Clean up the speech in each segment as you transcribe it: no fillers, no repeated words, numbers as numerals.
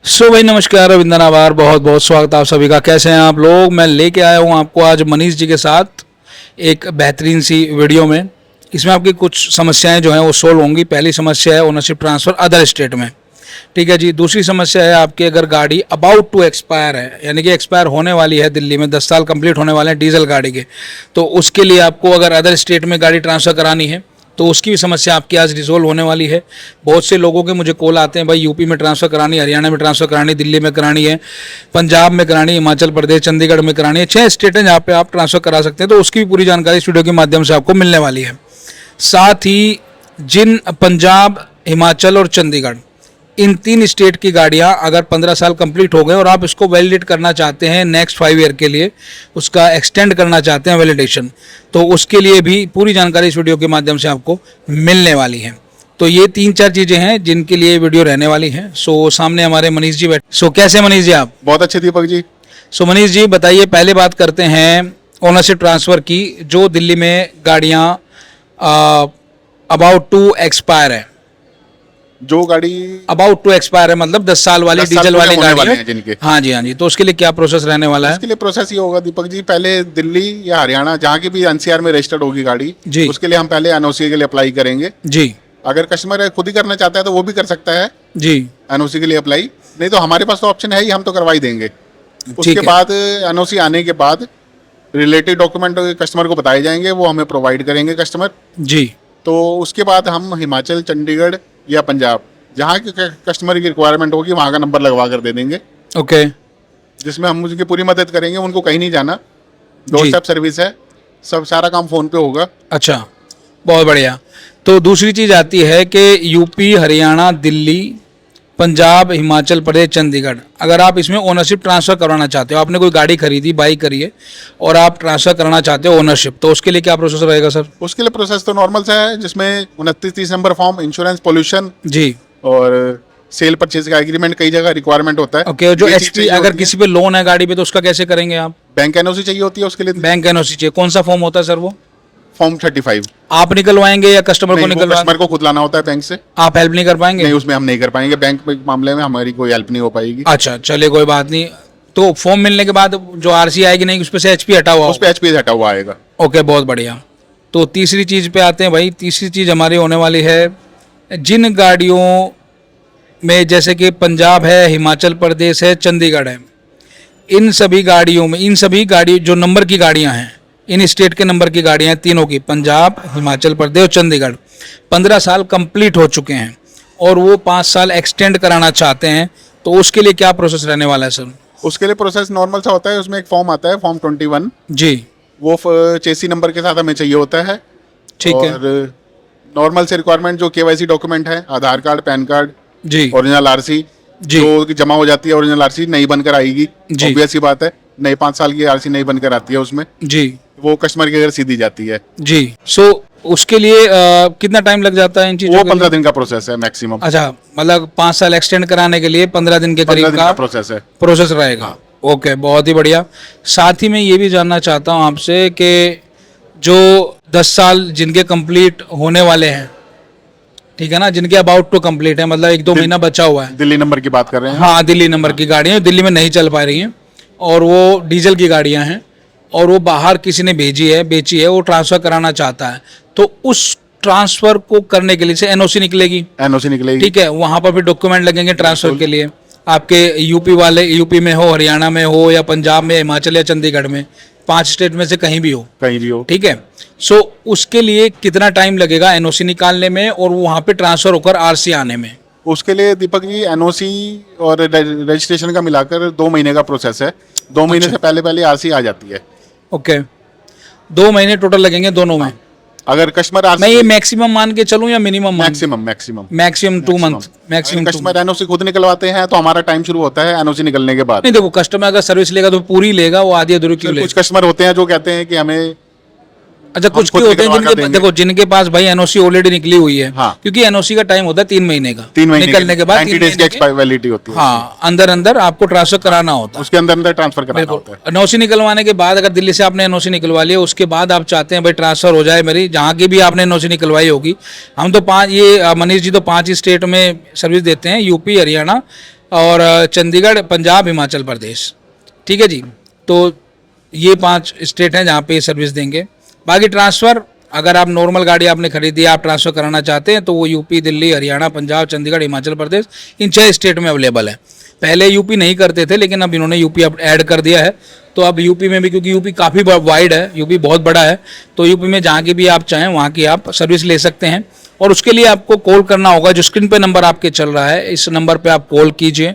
सो भाई नमस्कार, रविंद्र आभार, बहुत बहुत स्वागत आप सभी का। कैसे हैं आप लोग? मैं लेके आया हूँ आपको आज मनीष जी के साथ एक बेहतरीन सी वीडियो में। इसमें आपकी कुछ समस्याएं जो हैं वो सोल्व होंगी। पहली समस्या है ओनरशिप ट्रांसफ़र अदर स्टेट में, ठीक है जी। दूसरी समस्या है आपकी अगर गाड़ी अबाउट टू एक्सपायर है, यानी कि एक्सपायर होने वाली है, दिल्ली में 10 साल कंप्लीट होने वाले हैं डीजल गाड़ी के, तो उसके लिए आपको अगर अदर स्टेट में गाड़ी ट्रांसफ़र करानी है तो उसकी भी समस्या आपकी आज रिजोल्व होने वाली है। बहुत से लोगों के मुझे कॉल आते हैं, भाई यूपी में ट्रांसफ़र करानी, हरियाणा में ट्रांसफ़र करानी, दिल्ली में करानी है, पंजाब में करानी, हिमाचल प्रदेश, चंडीगढ़ में करानी है। 6 स्टेट हैं जहाँ पे आप ट्रांसफ़र करा सकते हैं। तो उसकी भी पूरी जानकारी इस वीडियो के माध्यम से आपको मिलने वाली है। साथ ही जिन पंजाब, हिमाचल और चंडीगढ़, इन 3 स्टेट की गाड़ियां अगर 15 साल कंप्लीट हो गए और आप इसको वैलिडेट करना चाहते हैं नेक्स्ट 5 ईयर के लिए, उसका एक्सटेंड करना चाहते हैं वैलिडेशन, तो उसके लिए भी पूरी जानकारी इस वीडियो के माध्यम से आपको मिलने वाली है। तो ये 3-4 चीज़ें हैं जिनके लिए वीडियो रहने वाली है। सो सामने हमारे मनीष जी बैठे। सो कैसे मनीष जी आप? बहुत अच्छे दीपक जी। सो मनीष जी बताइए, पहले बात करते हैं ओनरशिप ट्रांसफ़र की। जो दिल्ली में गाड़ियाँ अबाउट टू एक्सपायर है, जो गाड़ी अबाउट टू एक्सपायर है मतलब 10 साल वाली 10 साल डीजल वाली पूरे होने गाड़ी वाले है हैं जिनके। हाँ जी हाँ जी। तो उसके लिए क्या प्रोसेस रहने वाला है? इसके लिए प्रोसेस ये होगा दीपक जी, पहले दिल्ली या हरियाणा जहाँ की भी एनसीआर में रजिस्टर्ड होगी गाड़ी जी। उसके लिए हम पहले एनओसी के लिए अप्लाई करेंगे जी अगर कस्टमर खुद ही करना चाहता है तो वो भी कर सकता है जी। एनओसी के लिए अप्लाई। नहीं तो हमारे पास तो ऑप्शन है ही, हम तो करवा ही देंगे। उसके है। बाद एनओसी आने के बाद रिलेटेड डॉक्यूमेंट कस्टमर को बताए जाएंगे, वो हमें प्रोवाइड करेंगे कस्टमर। जी तो उसके बाद हम हिमाचल, चंडीगढ़ या पंजाब जहाँ की कस्टमर की रिक्वायरमेंट होगी वहाँ का नंबर लगवा कर दे देंगे, ओके। जिसमें हम उनकी पूरी मदद करेंगे। उनको कहीं नहीं जाना, डोर स्टेप सर्विस है, सब सारा काम फ़ोन पे होगा। अच्छा, बहुत बढ़िया। तो दूसरी चीज़ आती है कि यूपी, हरियाणा, दिल्ली, पंजाब, हिमाचल प्रदेश, चंडीगढ़, अगर आप इसमें ओनरशिप ट्रांसफ़र करवाना चाहते हो, आपने कोई गाड़ी खरीदी, बाई करी है और आप ट्रांसफ़र करना चाहते हो ओनरशिप, तो उसके लिए क्या प्रोसेस रहेगा सर? उसके लिए प्रोसेस तो नॉर्मल सा है, जिसमें 29-30 नंबर फॉर्म, इंश्योरेंस, पोल्यूशन जी और सेल परचेज का एग्रीमेंट कई जगह रिक्वायरमेंट होता है। ओके। जो ये चीज़ एचपी चाहिए अगर होती है। किसी पे लोन है गाड़ी पे तो उसका कैसे करेंगे आप? बैंक एनओसी चाहिए होती है उसके लिए। बैंक एनओसी चाहिए। कौन सा फॉर्म होता है सर वो? फॉर्म 35। आप निकलवाएंगे या कस्टमर को नहीं, वो निकलवा? कस्टमर को खुद लाना होता है बैंक से। आप हेल्प नहीं कर पाएंगे? नहीं, उसमें हम नहीं कर पाएंगे, बैंक के मामले में हमारी कोई हेल्प नहीं हो पाएगी। अच्छा चलिए, कोई बात नहीं। तो फॉर्म मिलने के बाद जो आरसी आएगी नहीं, उस पर से एचपी हटा हुआ उस पर एचपी हटा हुआ आएगा। ओके, बहुत बढ़िया। तो तीसरी चीज़ पे आते हैं भाई। तीसरी चीज़ हमारी होने वाली है, जिन गाड़ियों में जैसे कि पंजाब है, हिमाचल प्रदेश है, चंडीगढ़ है, इन सभी गाड़ियों में, इन सभी गाड़ी जो नंबर की गाड़ियां हैं, इन स्टेट के नंबर की गाड़ियां हैं तीनों की, पंजाब, हिमाचल प्रदेश और चंडीगढ़, 15 साल कंप्लीट हो चुके हैं और वो 5 साल एक्सटेंड कराना चाहते हैं, तो उसके लिए क्या प्रोसेस रहने वाला है सर? उसके लिए प्रोसेस नॉर्मल सा होता है। उसमें एक फॉर्म आता है, फॉर्म 21 जी। वो चेसी नंबर के साथ हमें चाहिए होता है। ठीक है और नॉर्मल से रिक्वायरमेंट जो केवाईसी डॉक्यूमेंट है, आधार कार्ड, पैन कार्ड, जी ओरिजिनल आरसी जी जो जमा हो जाती है, ओरिजिनल आरसी नई बनकर आएगी। जी। ऑब्वियस सी बात है, नई 5 साल की आरसी नई बनकर आती है, उसमें जी वो कस्टमर के घर सीधी जाती है। जी। सो उसके लिए कितना टाइम लग जाता है इन चीज़ों वो के 15 लिए? दिन का प्रोसेस है मैक्सिमम। अच्छा, मतलब 5 साल एक्सटेंड कराने के लिए 15 दिन के 15 करीब दिन का का प्रोसेस है। प्रोसेस रहेगा। ओके, बहुत ही बढ़िया। साथ ही मैं ये भी जानना चाहता हूँ आपसे कि जो 10 साल जिनके कंप्लीट होने वाले हैं, ठीक है ना, जिनके अबाउट टू कंप्लीट है, मतलब 1-2 महीना बचा हुआ है। दिल्ली नंबर की बात कर रहे हैं। हाँ, दिल्ली नंबर की गाड़ियाँ दिल्ली में नहीं चल पा रही हैं और वो डीजल की गाड़ियाँ हैं और वो बाहर किसी ने बेची है, वो ट्रांसफ़र कराना चाहता है, तो उस ट्रांसफ़र को करने के लिए से एनओसी निकलेगी, एनओसी निकलेगी। ठीक है। वहाँ पर भी डॉक्यूमेंट लगेंगे ट्रांसफ़र के लिए। आपके यूपी वाले, यूपी में हो, हरियाणा में हो या पंजाब में, हिमाचल या चंडीगढ़ में, 5 स्टेट में से कहीं भी हो, कहीं भी हो। ठीक है। सो उसके लिए कितना टाइम लगेगा एनओसी निकालने में और वहाँ पे ट्रांसफ़र होकर आरसी आने में? उसके लिए दीपक जी एनओसी और रजिस्ट्रेशन का मिलाकर 2 महीने का प्रोसेस है। 2 महीने से पहले पहले आरसी आ जाती है। ओके, 2 महीने टोटल लगेंगे दोनों में। अगर कस्टमर मैं ये मैक्सिमम मान के चलूँ या minimum? Maximum maximum 2 month, maximum 2 customer NOC खुद निकलवाते हैं तो हमारा टाइम शुरू होता है एनओसी निकलने के बाद। नहीं, देखो कस्टमर अगर सर्विस लेगा तो पूरी लेगा, वो आधी अधूरी क्यों कुछ लेगा? कस्टमर होते हैं जो कहते हैं कि हमें अच्छा, कुछ खुद क्यों होते हैं निकलवा कर जिनके देंगे। देखो जिनके पास भाई एनओसी ऑलरेडी निकली हुई है, हाँ। क्योंकि एनओसी का टाइम होता है 3 महीने का, 3 महीने निकलने के बाद 90 3 डेज की महीने के, एक्सपायर वैलिडिटी होती है। हाँ, अंदर अंदर आपको ट्रांसफर कराना होता है। उसके अंदर अंदर ट्रांसफर कराना होता है। एनओसी निकलवाने के बाद, अगर दिल्ली से आपने एनओसी निकलवा लिया, उसके बाद आप चाहते हैं भाई ट्रांसफर हो जाए मेरी, जहाँ की भी आपने एनओसी निकलवाई होगी। हम तो 5, ये मनीष जी तो 5 ही स्टेट में सर्विस देते हैं, यूपी, हरियाणा और चंडीगढ़, पंजाब, हिमाचल प्रदेश। ठीक है जी, तो ये 5 स्टेट हैं जहाँ पे सर्विस देंगे। बाकी ट्रांसफ़र, अगर आप नॉर्मल गाड़ी आपने खरीदी, आप ट्रांसफ़र कराना चाहते हैं तो वो यूपी, दिल्ली, हरियाणा, पंजाब, चंडीगढ़, हिमाचल प्रदेश, इन 6 स्टेट में अवेलेबल है। पहले यूपी नहीं करते थे, लेकिन अब इन्होंने यूपी अब ऐड कर दिया है। तो अब यूपी में भी, क्योंकि यूपी काफ़ी वाइड है, यूपी बहुत बड़ा है, तो यूपी में जहाँ की भी आप चाहें वहाँ की आप सर्विस ले सकते हैं। और उसके लिए आपको कॉल करना होगा, जो स्क्रीन पे नंबर आपके चल रहा है, इस नंबर पे आप कॉल कीजिए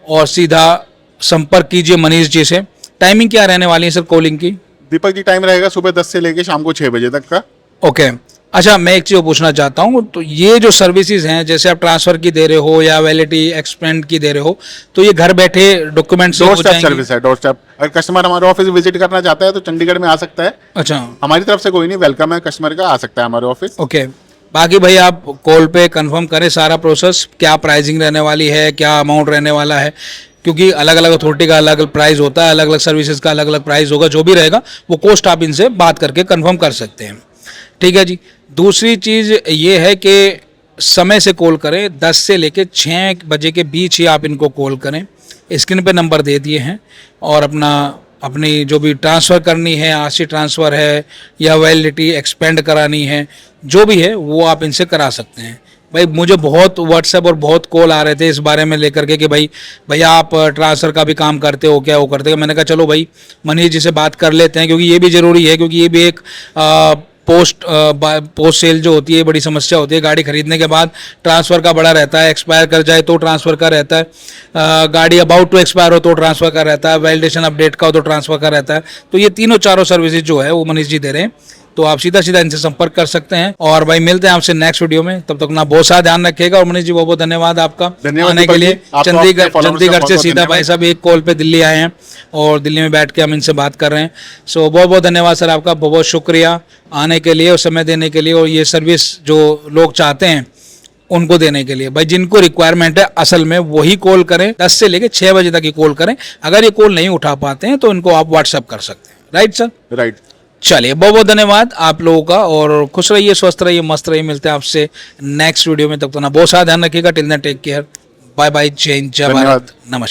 और सीधा संपर्क कीजिए मनीष जी से। टाइमिंग क्या रहने वाली है सर कॉलिंग की? दीपक जी, टाइम रहेगा सुबह 10 से लेके शाम को 6 बजे तक का। ओके। अच्छा, मैं एक चीज़ पूछना चाहता हूँ, तो ये जो सर्विसेज हैं, जैसे आप ट्रांसफ़र की दे रहे हो या वैलिडिटी एक्सपेंड की दे रहे हो, तो ये घर बैठे डॉक्यूमेंट्स हो डोर स्टेप जाएंगी? सर्विस है, डोर स्टेप। अगर कस्टमर हमारे ऑफिस विजिट करना चाहता है तो चंडीगढ़ में आ सकता है। अच्छा, हमारी तरफ से कोई नहीं, वेलकम है कस्टमर का, आ सकता है हमारे ऑफिस। ओके। बाकी भाई आप कॉल पे कंफर्म करें सारा प्रोसेस, क्या प्राइसिंग रहने वाली है, क्या अमाउंट रहने वाला है, क्योंकि अलग अलग अथॉरिटी का अलग अलग प्राइस होता है, अलग अलग सर्विसेज का अलग अलग प्राइस होगा। जो भी रहेगा वो कॉस्ट आप इनसे बात करके कंफर्म कर सकते हैं। ठीक है जी। दूसरी चीज़ ये है कि समय से कॉल करें, 10 से लेके 6 बजे के बीच ही आप इनको कॉल करें। स्क्रीन पे नंबर दे दिए हैं, और अपनी जो भी ट्रांसफ़र करनी है, आरसी ट्रांसफ़र है या वैलिडिटी एक्सपेंड करानी है, जो भी है वो आप इनसे करा सकते हैं। भाई मुझे बहुत व्हाट्सएप और बहुत कॉल आ रहे थे इस बारे में लेकर के कि भाई भैया आप ट्रांसफ़र का भी काम करते हो क्या, वो करते हो। मैंने कहा चलो भाई मनीष जी से बात कर लेते हैं, क्योंकि ये भी ज़रूरी है, क्योंकि ये भी एक पोस्ट सेल जो होती है बड़ी समस्या होती है। गाड़ी खरीदने के बाद ट्रांसफ़र का बड़ा रहता है, एक्सपायर कर जाए तो ट्रांसफ़र का रहता है, गाड़ी अबाउट टू एक्सपायर हो तो ट्रांसफ़र का रहता है, वैलिडेशन अपडेट का हो तो ट्रांसफ़र का रहता है। तो ये तीनों चारों सर्विसेज जो है वो मनीष जी दे रहे हैं, तो आप सीधा सीधा इनसे संपर्क कर सकते हैं। और भाई मिलते हैं आपसे नेक्स्ट वीडियो में, तब तक ना बहुत सारा ध्यान रखिएगा। और मनीष जी बहुत बहुत धन्यवाद आपका धन्यवाद आने के दीपक लिए। जी। आप तो चंडीगढ़ आपके followers का चंडीगढ़ से बहुत-बहुत सीधा भाई धन्यवाद। साहब एक कॉल पे दिल्ली आए हैं, और दिल्ली में बैठ के हम इनसे बात कर रहे हैं। सो बहुत बहुत धन्यवाद सर आपका, बहुत बहुत शुक्रिया आने के लिए और समय देने के लिए, और ये सर्विस जो लोग चाहते हैं उनको देने के लिए। भाई जिनको रिक्वायरमेंट है असल में वही कॉल करें, 10 से लेके 6 बजे तक ही कॉल करें। अगर ये कॉल नहीं उठा पाते हैं तो इनको आप व्हाट्सअप कर सकते हैं। Right sir? राइट। चलिए, बहुत बहुत धन्यवाद आप लोगों का, और खुश रहिए, स्वस्थ रहिए, मस्त रहिए। मिलते हैं आपसे नेक्स्ट वीडियो में, तब तक ना बहुत सारा ध्यान रखिएगा। Till then take care, bye bye, जय हिंद, जय भारत, धन्यवाद। नमस्कार।